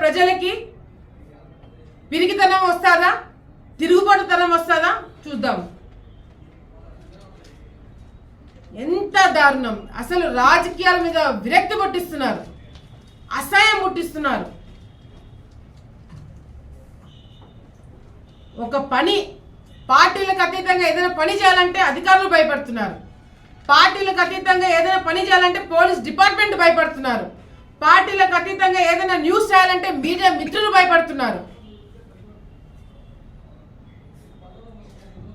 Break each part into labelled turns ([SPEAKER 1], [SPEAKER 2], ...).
[SPEAKER 1] ప్రజలకి పిరికితనం వస్తుందా, తిరుగుబాటుతనం వస్తుందా చూద్దాం. ఎంత దారుణం! అసలు రాజకీయాల మీద విరక్తి పుట్టిస్తున్నారు, అసహ్యం పుట్టిస్తున్నారు. ఒక పని పార్టీలకు అతీతంగా ఏదైనా పని చేయాలంటే అధికారులు భయపడుతున్నారు, పార్టీలకు అతీతంగా ఏదైనా పని చేయాలంటే పోలీస్ డిపార్ట్మెంట్ భయపడుతున్నారు, పార్టీలకు అతీతంగా ఏదైనా న్యూస్ చేయాలంటే మీడియా మిత్రులు భయపడుతున్నారు.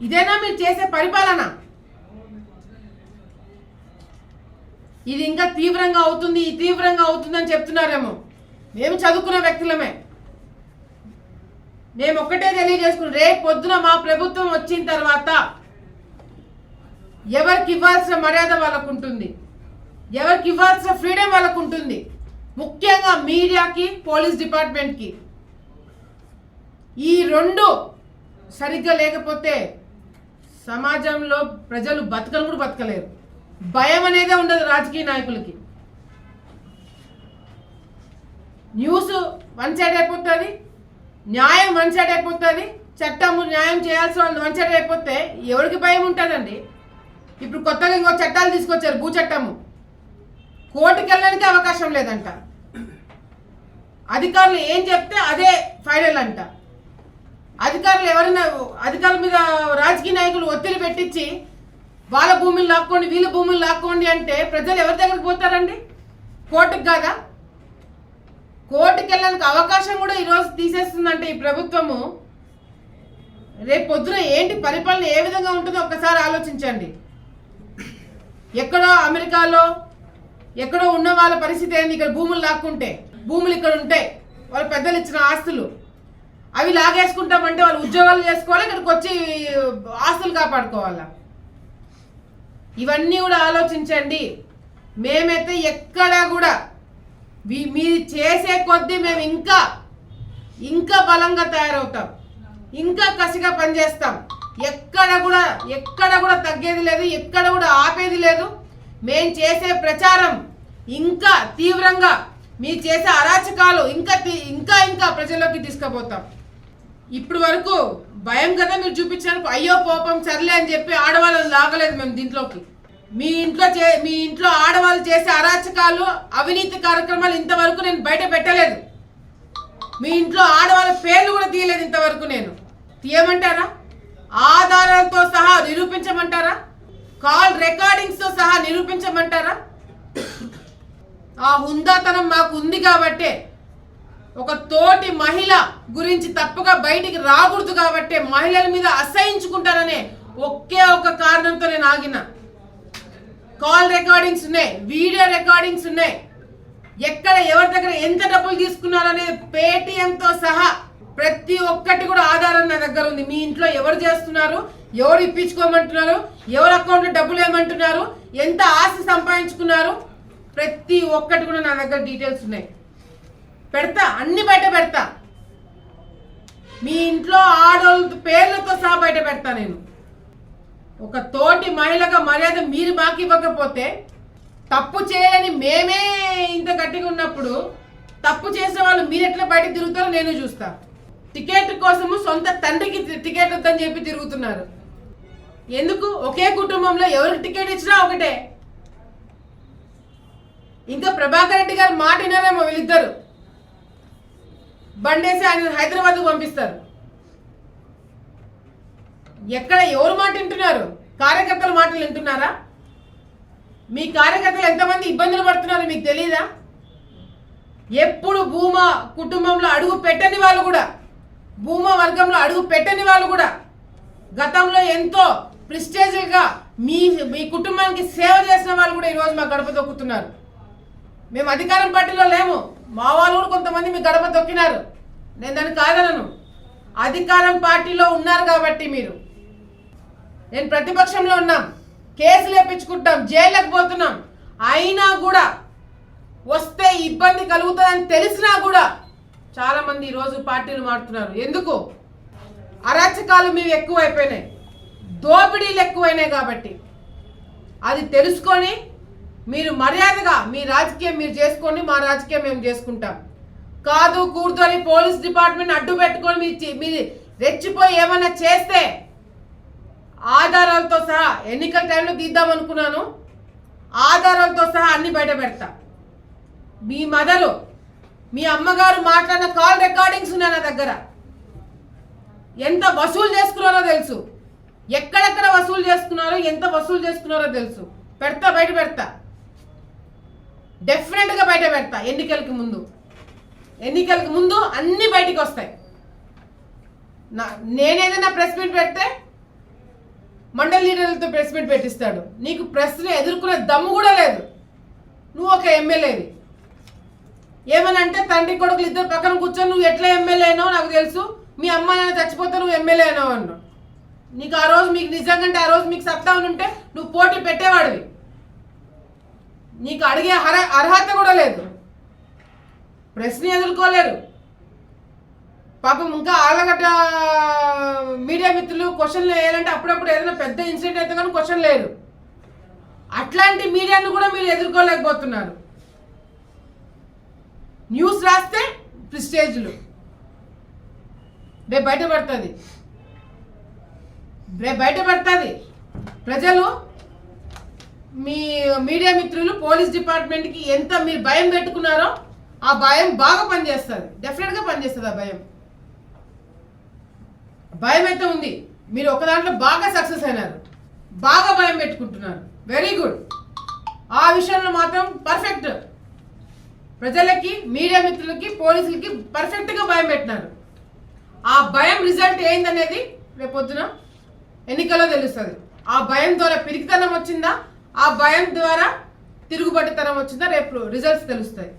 [SPEAKER 1] ఇదేనా మీరు చేసే పరిపాలన? ఇది ఇంకా తీవ్రంగా అవుతుంది, తీవ్రంగా అవుతుందని చెప్తున్నారేమో. మేము చదువుకున్న వ్యక్తులమే, మేము ఒక్కటే తెలియజేసుకున్నాం, రేపు పొద్దున మా ప్రభుత్వం వచ్చిన తర్వాత ఎవరికి ఇవ్వాల్సిన మర్యాద వాళ్ళకు ఉంటుంది, ఎవరికి ఇవ్వాల్సిన ఫ్రీడమ్ వాళ్ళకు ఉంటుంది. ముఖ్యంగా మీడియాకి, పోలీస్ డిపార్ట్మెంట్కి. ఈ రెండు సరిగ్గా లేకపోతే సమాజంలో ప్రజలు బతకలు కూడా బతకలేరు. భయం అనేదే ఉండదు రాజకీయ నాయకులకి. న్యూస్ వన్ సైడ్ అయిపోతుంది, న్యాయం వన్ సైడ్ అయిపోతుంది, చట్టము న్యాయం చేయాల్సిన వాళ్ళు వన్ సైడ్ అయిపోతే ఎవరికి భయం ఉంటుందండి? ఇప్పుడు కొత్తగా ఇంకో చట్టాలు తీసుకొచ్చారు, భూ చట్టము. కోర్టుకి వెళ్ళడానికి అవకాశం లేదంట, అధికారులు ఏం చెప్తే అదే ఫైనల్ అంట. అధికారులు ఎవరైనా అధికారుల మీద రాజకీయ నాయకులు ఒత్తిడి పెట్టించి వాళ్ళ భూములు లాక్కోండి, వీళ్ళ భూములు లాక్కోండి అంటే ప్రజలు ఎవరి దగ్గరికి పోతారండి? కోర్టుకు కాదా? కోర్టుకి వెళ్ళడానికి అవకాశం కూడా ఈరోజు తీసేస్తుందంటే ఈ ప్రభుత్వము, రేపు పొద్దున ఏంటి పరిపాలన ఏ విధంగా ఉంటుందో ఒక్కసారి ఆలోచించండి. ఎక్కడో అమెరికాలో ఎక్కడో ఉన్న వాళ్ళ పరిస్థితి ఏంది? ఇక్కడ భూములు లాక్కుంటే, భూములు ఇక్కడ ఉంటాయి, వాళ్ళ పెద్దలు ఇచ్చిన ఆస్తులు, అవి లాగేసుకుంటామంటే వాళ్ళు ఉద్యోగాలు చేసుకోవాలి, ఇక్కడికి వచ్చి ఆస్తులు కాపాడుకోవాలా? ఇవన్నీ కూడా ఆలోచించండి. మేమైతే ఎక్కడా కూడా మీరు చేసే కొద్దీ మేము ఇంకా బలంగా తయారవుతాం, ఇంకా కసిగా పనిచేస్తాం. ఎక్కడ కూడా తగ్గేది లేదు, ఎక్కడ కూడా ఆపేది లేదు. మేం చేసే ప్రచారం ఇంకా తీవ్రంగా, మీరు చేసే అరాచకాలు ఇంకా ప్రజల్లోకి తీసుకుపోతాం. ఇప్పుడు వరకు భయం కదా మీరు చూపించారు, అయ్యో పాపం సర్లే అని చెప్పి ఆడవాళ్ళని లాగలేదు మేము దీంట్లోకి. మీ ఇంట్లో ఆడవాళ్ళు చేసే అరాచకాలు, అవినీతి కార్యక్రమాలు ఇంతవరకు నేను బయట పెట్టలేదు. మీ ఇంట్లో ఆడవాళ్ళ పేర్లు కూడా తీయలేదు ఇంతవరకు. నేను తీయమంటారా? ఆధారాలతో సహా నిరూపించమంటారా? కాల్ రికార్డింగ్స్తో సహా నిరూపించమంటారా? ఆ హుందాతనం మాకు ఉంది కాబట్టే, ఒక తోటి మహిళ గురించి తప్పుగా బయటికి రాకూడదు కాబట్టే, మహిళల మీద అసహించుకుంటారనే ఒకే ఒక కారణంతో నేను ఆగిన. కాల్ రికార్డింగ్స్ ఉన్నాయి, వీడియో రికార్డింగ్స్ ఉన్నాయి, ఎక్కడ ఎవరి దగ్గర ఎంత డబ్బులు తీసుకున్నారనే పేటిఎంతో సహా ప్రతి ఒక్కటి కూడా ఆధారం నా దగ్గర ఉంది. మీ ఇంట్లో ఎవరు చేస్తున్నారు, ఎవరు ఇప్పించుకోమంటున్నారు, ఎవరు అకౌంట్లో డబ్బులు ఏమంటున్నారు, ఎంత ఆస్తి సంపాదించుకున్నారు, ప్రతి ఒక్కటి కూడా నా దగ్గర డీటెయిల్స్ ఉన్నాయి. పెడతా, అన్ని బయట పెడతా. మీ ఇంట్లో ఆడవాళ్ళ పేర్లతో సహా బయట పెడతా. నేను ఒక తోటి మహిళగా మర్యాద మీరు మాకు ఇవ్వకపోతే, తప్పు చేయని మేమే ఇంత గట్టిగా ఉన్నప్పుడు తప్పు చేసే వాళ్ళు మీరు ఎట్లా బయట తిరుగుతారో నేను చూస్తా. టికెట్ కోసము సొంత తండ్రికి టికెట్ వద్దని చెప్పి తిరుగుతున్నారు. ఎందుకు? ఒకే కుటుంబంలో ఎవరికి టికెట్ ఇచ్చినా ఒకటే. ఇంకా ప్రభాకర్ రెడ్డి గారు మాట వినారేమో వీళ్ళిద్దరు, బండేసి ఆయన హైదరాబాద్కు పంపిస్తారు. ఎక్కడ ఎవరు మాట వింటున్నారు? కార్యకర్తల మాటలు వింటున్నారా? మీ కార్యకర్తలు ఎంతమంది ఇబ్బందులు పడుతున్నారో మీకు తెలీదా? ఎప్పుడు భూమా కుటుంబంలో అడుగు పెట్టని వాళ్ళు కూడా, భూమా వర్గంలో అడుగు పెట్టని వాళ్ళు కూడా గతంలో ఎంతో ప్రిస్టేజ్గా మీ కుటుంబానికి సేవ చేసిన వాళ్ళు కూడా ఈరోజు మా గడప తొక్కుతున్నారు. మేము అధికారం పార్టీలో లేము, మా వాళ్ళు కూడా కొంతమంది మీ గడప తొక్కినారు, నేను దాన్ని కాదనను. అధికారం పార్టీలో ఉన్నారు కాబట్టి మీరు, నేను ప్రతిపక్షంలో ఉన్నాం, కేసులు వేయించుకుంటాం, జైళ్ళకి పోతున్నాం, అయినా కూడా వస్తే ఇబ్బంది కలుగుతుందని తెలిసినా కూడా చాలామంది ఈరోజు పార్టీలు మారుతున్నారు. ఎందుకు? అరాచకాలు మేము ఎక్కువైపోయినాయి, దోపిడీలు ఎక్కువైనాయి కాబట్టి. అది తెలుసుకొని మీరు మర్యాదగా మీ రాజకీయం మీరు చేసుకోండి, మా రాజకీయం మేము చేసుకుంటాం. కాదు కూడదు అని పోలీస్ డిపార్ట్మెంట్ అడ్డు పెట్టుకొని మీరు రెచ్చిపోయి ఏమైనా చేస్తే ఆధారాలతో సహా ఎన్నికల టైంలో తీద్దాం అనుకున్నాను, ఆధారాలతో సహా అన్ని బయట పెడతా. మీ మదరు, మీ అమ్మగారు మాట్లాడిన కాల్ రికార్డింగ్స్ ఉన్నాయి నా దగ్గర. ఎంత వసూలు చేసుకున్నారో తెలుసు, ఎక్కడెక్కడ వసూలు చేసుకున్నారో, ఎంత వసూలు చేసుకున్నారో తెలుసు. పెడతా, బయట పెడతా, డెఫినెట్గా బయట పెడతా. ఎన్నికలకు ముందు అన్ని బయటికి వస్తాయి. నేనేదైనా ప్రెస్ మీట్ పెడితే మండలి లీడర్లతో ప్రెస్ మీట్ పెట్టిస్తాడు. నీకు ప్రెస్ని ఎదుర్కొనే దమ్ము కూడా లేదు. నువ్వు ఒక ఎమ్మెల్యేవి. ఏమని అంటే తండ్రి కొడుకులు ఇద్దరు పక్కన కూర్చొని నువ్వు ఎట్లా ఎమ్మెల్యే అయినావు నాకు తెలుసు, మీ అమ్మ నాన్న చచ్చిపోతే నువ్వు ఎమ్మెల్యే అయినావు అన్నావు. నీకు ఆ రోజు మీకు నిజంగా ఆ రోజు మీకు సత్తా ఉంటే నువ్వు పోటీ పెట్టేవాడివి. నీకు అడిగే అర్హత కూడా లేదు. ప్రశ్న ఎదుర్కోలేరు. పాపం ఇంకా ఆళ్ళగడ్డ మీడియా మిత్రులు క్వశ్చన్లు వేయాలంటే అప్పుడప్పుడు ఏదైనా పెద్ద ఇన్సిడెంట్ అయితే కానీ క్వశ్చన్ లేరు. అట్లాంటి మీడియాను కూడా మీరు ఎదుర్కోలేకపోతున్నారు. న్యూస్ రాస్తే ప్రిస్టేజ్లు. రేపు బయటపడుతుంది. ప్రజలు మీ మీడియా మిత్రులు పోలీస్ డిపార్ట్మెంట్కి ఎంత మీరు భయం పెట్టుకున్నారో ఆ భయం బాగా పనిచేస్తుంది. డెఫినెట్గా పనిచేస్తుంది. ఆ భయం అయితే ఉంది. మీరు ఒక దాంట్లో బాగా సక్సెస్ అయినారు, బాగా భయం పెట్టుకుంటున్నారు. Very good. ఆ విషయంలో మాత్రం పర్ఫెక్ట్. ప్రజలకి, మీడియా మిత్రులకి, పోలీసులకి పర్ఫెక్ట్గా భయం పెట్టినారు. ఆ భయం రిజల్ట్ ఏందనేది రేపొద్దున ఎన్నికల్లో తెలుస్తుంది. ఆ భయం ద్వారా పిరికితనం వచ్చిందా, ఆ భయం ద్వారా తిరుగుబడితనం వచ్చిందా, రేపు రిజల్ట్స్ తెలుస్తాయి.